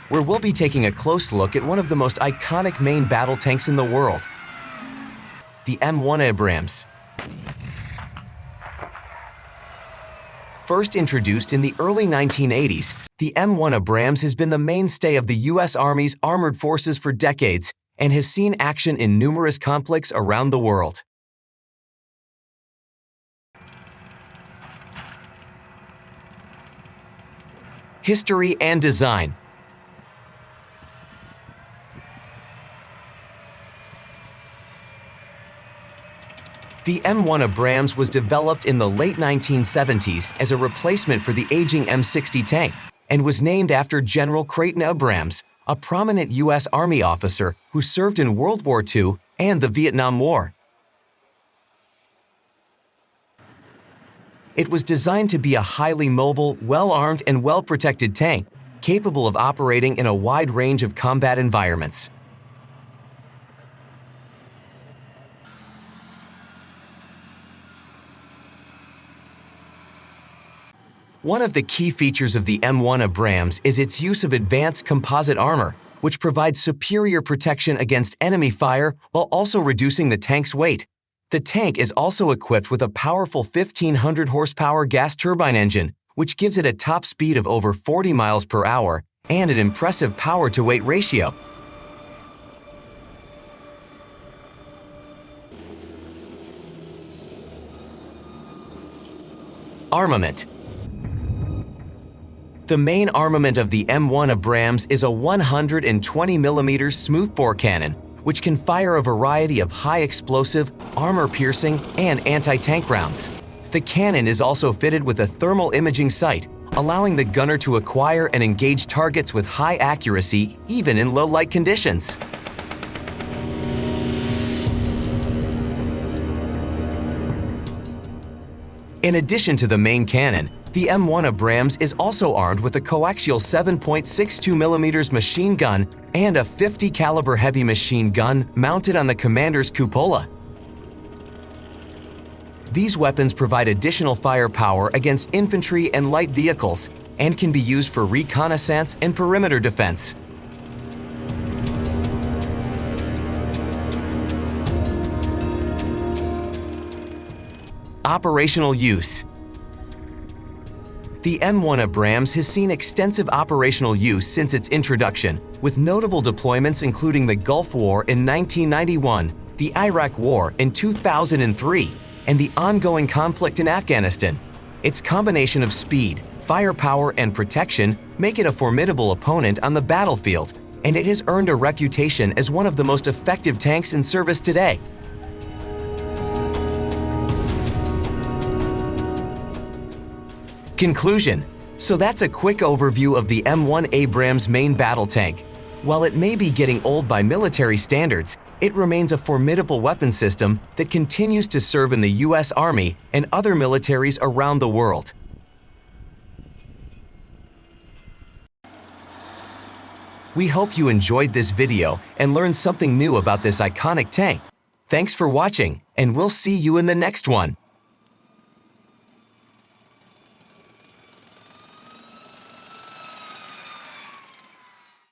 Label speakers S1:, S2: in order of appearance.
S1: where we'll be taking a close look at one of the most iconic main battle tanks in the world, the M1 Abrams. First introduced in the early 1980s, the M1 Abrams has been the mainstay of the U.S. Army's armored forces for decades and has seen action in numerous conflicts around the world. History and design. The M1 Abrams was developed in the late 1970s as a replacement for the aging M60 tank and was named after General Creighton Abrams, a prominent U.S. Army officer who served in World War II and the Vietnam War. It was designed to be a highly mobile, well-armed, and well-protected tank, capable of operating in a wide range of combat environments. One of the key features of the M1 Abrams is its use of advanced composite armor, which provides superior protection against enemy fire while also reducing the tank's weight. The tank is also equipped with a powerful 1,500 horsepower gas turbine engine, which gives it a top speed of over 40 miles per hour and an impressive power-to-weight ratio. Armament. The main armament of the M1 Abrams is a 120mm smoothbore cannon, which can fire a variety of high-explosive, armor-piercing, and anti-tank rounds. The cannon is also fitted with a thermal imaging sight, allowing the gunner to acquire and engage targets with high accuracy even in low-light conditions. In addition to the main cannon, the M1 Abrams is also armed with a coaxial 7.62mm machine gun and a 50 caliber heavy machine gun mounted on the commander's cupola. These weapons provide additional firepower against infantry and light vehicles and can be used for reconnaissance and perimeter defense. Operational use. The M1 Abrams has seen extensive operational use since its introduction, with notable deployments including the Gulf War in 1991, the Iraq War in 2003, and the ongoing conflict in Afghanistan. Its combination of speed, firepower, and protection make it a formidable opponent on the battlefield, and it has earned a reputation as one of the most effective tanks in service today. Conclusion. So that's a quick overview of the M1 Abrams main battle tank. While it may be getting old by military standards, it remains a formidable weapon system that continues to serve in the U.S. Army and other militaries around the world. We hope you enjoyed this video and learned something new about this iconic tank. Thanks for watching, and we'll see you in the next one.